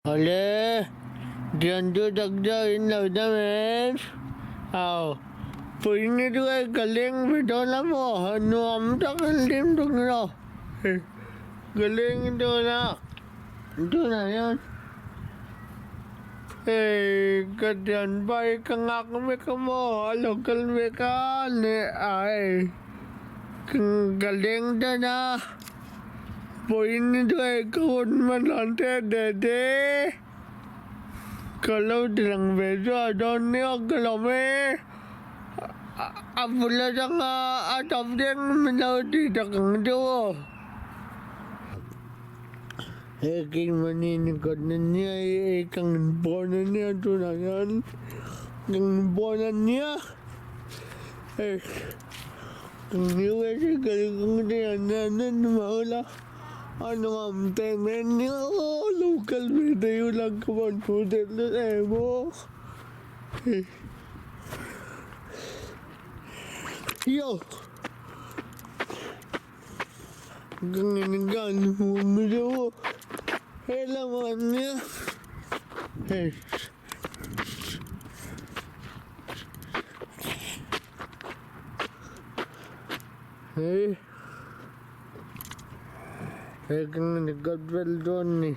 Oleh, diyan tu dagdain daw namin. Aw, pwede tu ay galing bito na mo. Ano ang takalim tu na? Galing ito na. Ito na yan. Kadyan ba ikang akme ka mo? Alokal me ka ni ay. Kang galing ito na. Pwede tu ay kawin manante dede. Kalau dilang beso adon ni kalau me. Apula sang atap deng menau di takang tu. King manin konan niya kang bonan niya tu na yan. Kang bonan niya. Kang niya si galing niya nanan maula. Ano ang temen niya? Local video lang kaman po din mo. Yo! Ganyan mo mo. Laman niya. Kang nag-godwell doon ni.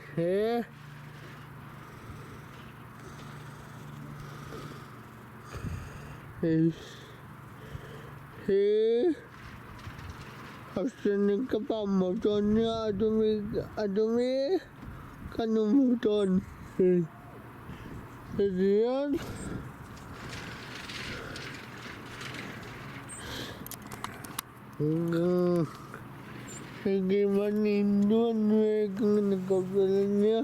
Asan ka pa mo doon niya? Adumi. Kanong mo doon? Yan. Sige manin doon. Kung nagkapalan niya.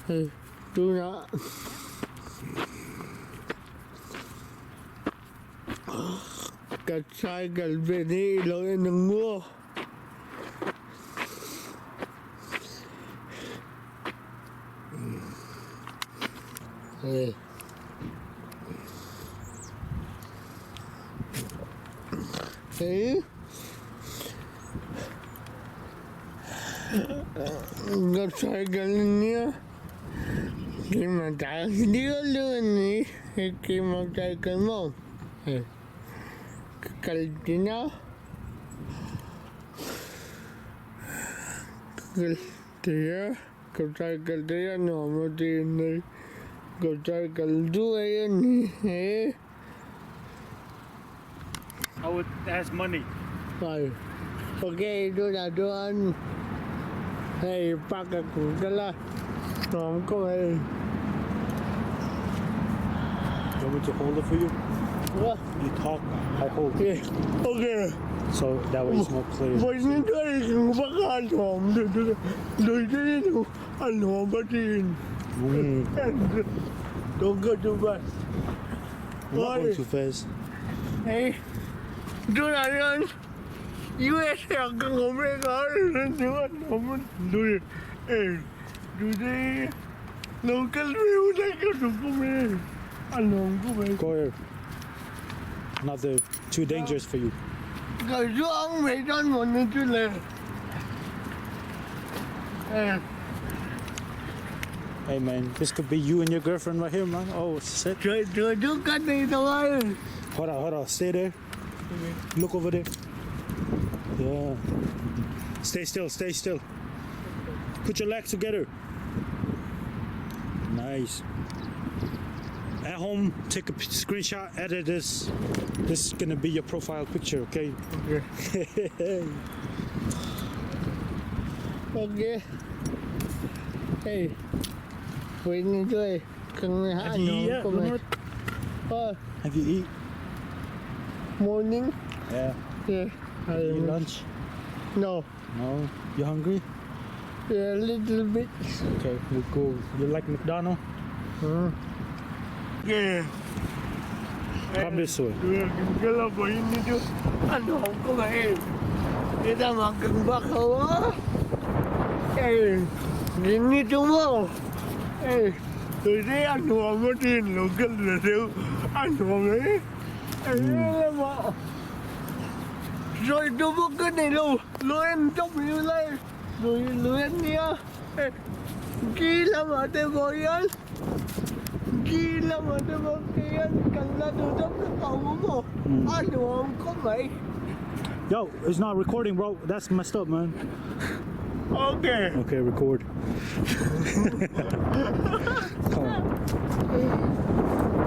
Ito na. Kat-cycle bini ilawin ng mo. Kat-cycle niya. Kimatay hindi ko doon kimatay ka mo. Kakalti na. Kakaltiya. Kakaltiya no mo din. Kakaltiya yan Oh, it has money. Ay. Okay, doon na doon. Pakakugala. Nom ko You want me to hold it for you? What? You talk, I hold. Okay. Okay. So that way it's more clear. Pwede tayo kung baka alam. Doon din ano ba din? Don't go too fast. I'm not going too fast. Doon na yan. USA hanggang Omega. Doon naman. Doon. Doon local view na ka doon. Alam ko ba? Go here. Not too dangerous for you. Kasi ang medan mo na sila. Hey man, this could be you and your girlfriend right here, man. Oh, shit. Doon ka na itawain. Hold on. Stay there. Look over there. Yeah. Stay still. Put your legs together. Nice. At home, take a screenshot, edit this. This is gonna be your profile picture, okay? Okay. Okay. Hey. Wait nito kung Have you eat yet, Leonard? Have you eat? Morning? Yeah. Yeah. Have you eat lunch? No. No. You hungry? Yeah, a little bit. Okay, we'll go. You like McDonald's? Yeah. Come this way. Gala ba yun nito? Ano ko ba Kita magang bakaw Ganito mo. Today anh Hoàng mới đi lục cái là siêu anh Hoàng ấy mà rồi tôi bước cái này luôn lên trong như này rồi lên nha ghi làm ở đây bồi anh ghi làm ở đây bồi anh cần là tôi đắp cái cầu của một anh Hoàng có mày. Yo, it's not recording, bro. That's messed up, man. Okay. Okay, record. Come on.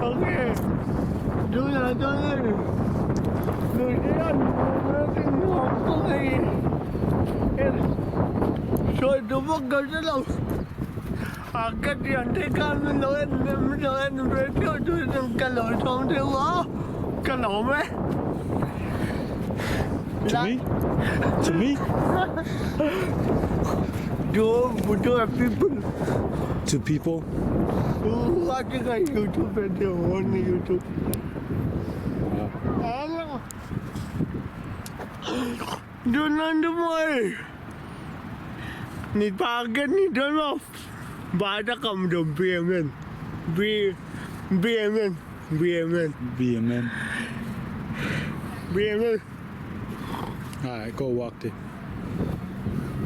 Okay. Đưa là cho nên người đi ăn nó tình hoàng có gì rồi tôi bắt đầu rất lâu cái chuyện thế can mình nói anh rồi tôi đừng cả lỗi xong thế quá cả lỗi mấy To me? To me? to people To people? watching on YouTube video on YouTube. Doon mo eh. Ni pagod ni doon mo. Bata ka mo doon, BMN. BMN. BMN. BMN. Alright, go walk there.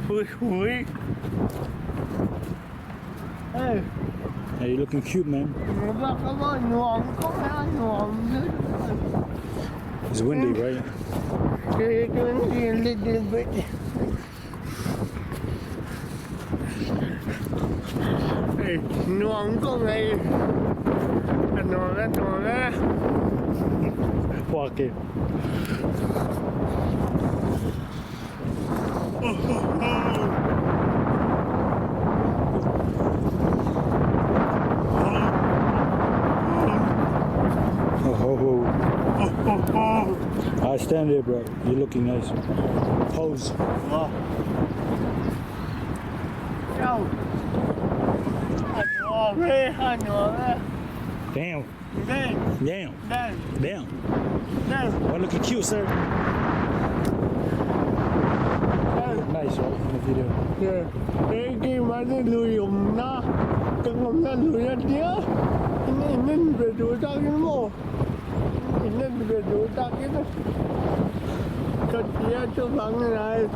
Uy. Hey. Hey, you looking cute, man. Baka mo, nuwang ko na, nuwang. It's windy, right? It's windy a little bit. Hey, nuwang ko ngayon. Ano na. Walk in. I stand there, bro. You're looking nice. Pose. Yo. Ano. Damn. Damn. Well, looking cute, sir. Nice, right? In the video. Yeah. Cái mà nó lùi dùng nó. Cái ngầm nó lùi ra tía. Nên về đối tác cái mô. Nên về đối tác cái đó. Cái tía cho bằng này.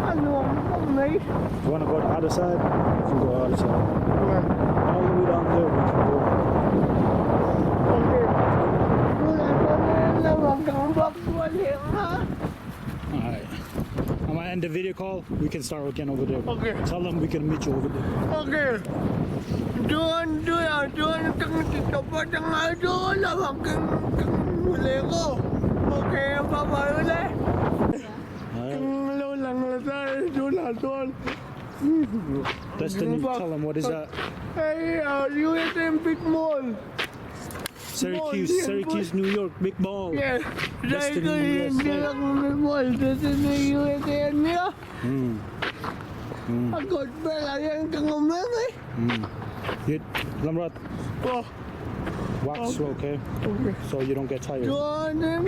Anh không có mấy. You want to go to the other side? You can go other side. Yeah. All the way down there, we can go. Okay. Là bằng cầm bọc của liệu hả? Alright. I'm gonna end the video call. We can start again over there. Okay. Tell them we can meet you over there. Okay. Doon tengah doon lah makin boleh ko. Okay, bye-bye ulit. Alright. Lang latay doon. Destiny, tell them what is that? Hey, USM Big Mall. Syracuse, New York, big ball. Yes. Dahil ko Destiny, hindi USA. lang mall. Destiny USM niya. Mm. Agad pa lang yan kang umami. You, Lamrat, Oh, wax, okay? okay. So you don't get tired. Doon na.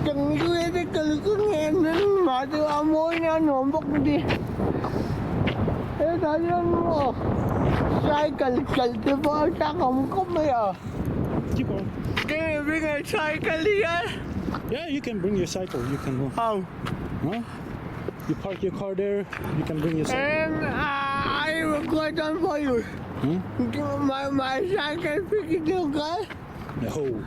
Kang USM kalukong yan. Mati amoy niya. Nombok di. Tayo mo. Cycle ba sa kamaya? Keep on. Can you bring a cycle here? Yeah, you can bring your cycle. You can go. How? Huh? You park your car there. You can bring your cycle. And I will go down for you. My cycle pick it up, guys. No.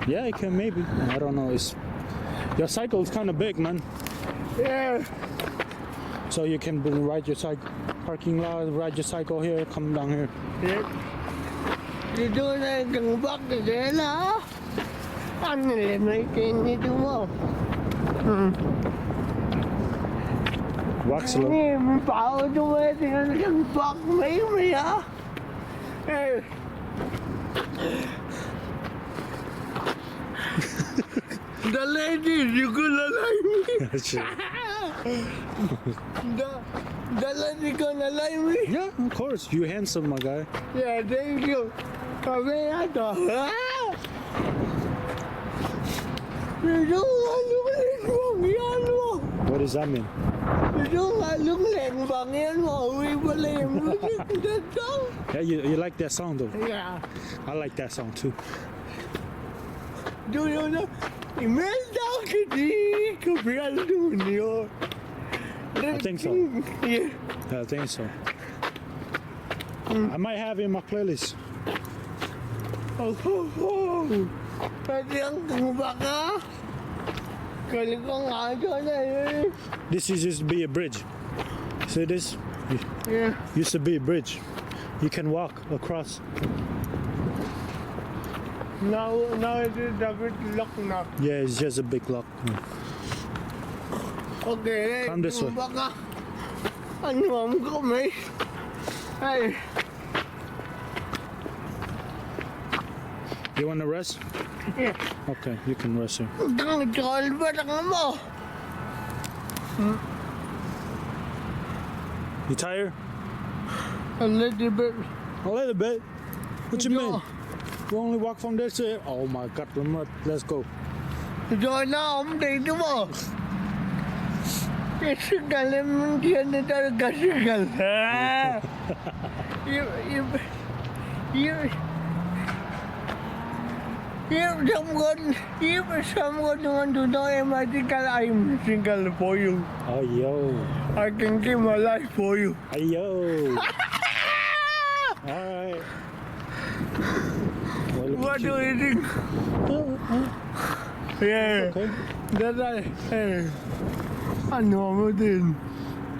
Yeah, you can maybe. I don't know. It's your cycle is kind of big, man. Yeah. So you can ride your cycle, parking lot, ride your cycle here, come down here. Yeah. Dito na kang bak na dela. Ano le may kinito mo? Wax low. Ni mo pa o duwe tingnan kang bak may ah. Eh. The lady, you gonna like me? The lady gonna like me? Yeah, of course. You handsome, my guy. Yeah, thank you. Kami ato. Pero ano ba yung yan mo? What does that mean? Đúng là lúc lẹn bằng em ngồi mà lẹn lúc đến đó. Yeah, you like that song though. Yeah. I like that song too. Do you know? Imelda kidi kapiyal dunyo. I think so. Yeah. I think so. I might have it in my playlist. Oh. Pwede ang baka. Kali ko nga dyan eh. This used to be a bridge. See this? Yeah. Used to be a bridge. You can walk across. Now it is a bit locked now. Yeah, it's just a big lock. Okay. Come this way. Baka. Ano ang kami? Hey. You want to rest? Yeah. Okay, you can rest here. Kang tol ba lang mo? You tired? A little bit. A little bit. What you Yeah. mean? We only walk from there to here. Oh my God, let's go. Rồi na ông đi đúng không? Cái sức gần em thiên này ta cả sức gần. If someone want to know him, I think I'm single for you. Oh yo. I can give my life for you. Hey yo. Alright. Well, look What at do you. you think? Yeah. Okay. That's right. Hey. I know it is.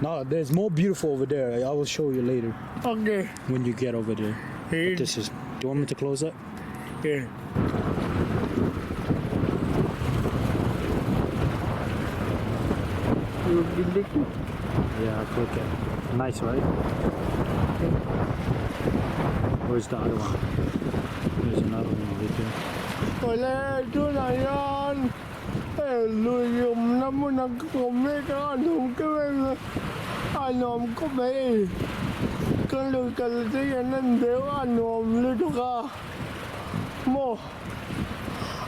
No, there's more beautiful over there. I will show you later Okay. when you get over there. Hey. This is. Do you want me to close that? Yeah. You been looking? Yeah, I click it. Nice, right? Where's the other one? There's another one over there. Oleh, itu layan. Lu yung namun nagkome ka anong kame anom kome. Kalau kalau saya nanti anom lu ka mo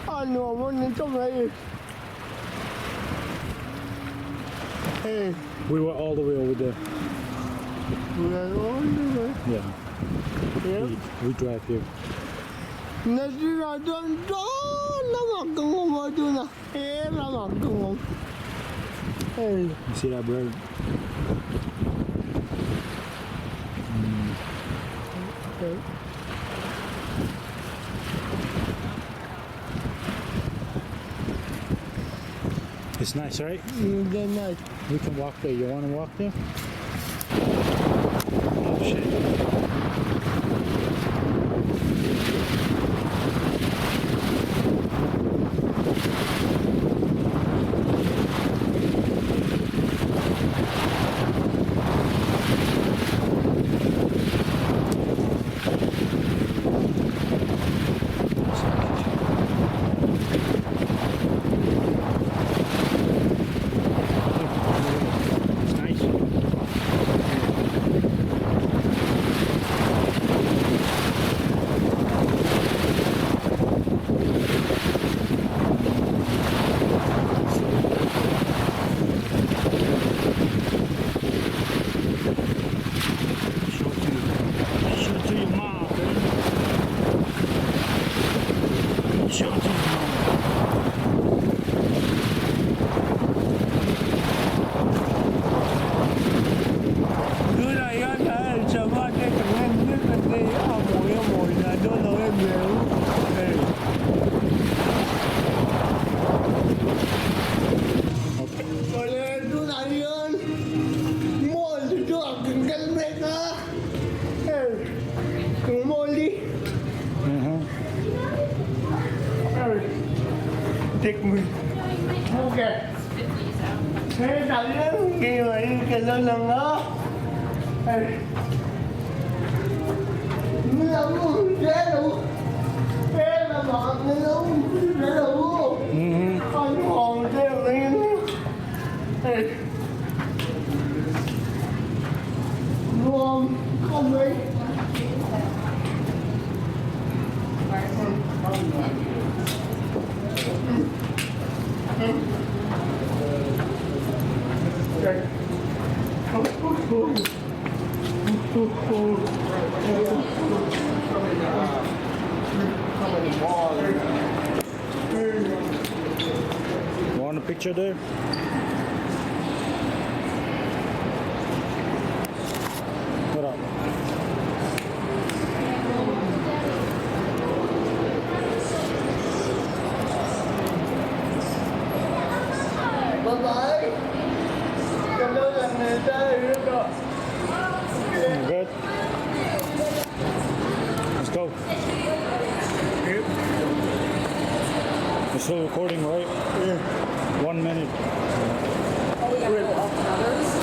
anom ni kome. Hey, We were all the way over there. we are all the way. Yeah. Yeah. We drive here. Nasi radon lama kengom tu na. Lama kengom. Hey. You see that bird? Okay. It's nice, right? Very nice. We can walk there. You want to walk there? Oh shit. It's nice. Show it to your mom, baby. Show it to your mom. Đứa này á, sợ ba cái thằng em biết là đi mồi là đứa nào em hiểu. Hey. Rồi lên đứa này ơn. Mồi thì cho cần cân mẹ á. Hey. Cần mồi đi. Hey. Take me. Okay. Thế thằng á, khi mà đi cái lần lần đó. Hey. Nấu dễ đủ. Thế là bọn nấu dễ đủ. Con hồn thế lên. Hey. Luôn không mấy. picture there. What up? Bye-bye. Hello, Anita. Good. Let's go. You're still recording, right? Oh, we got to go up others.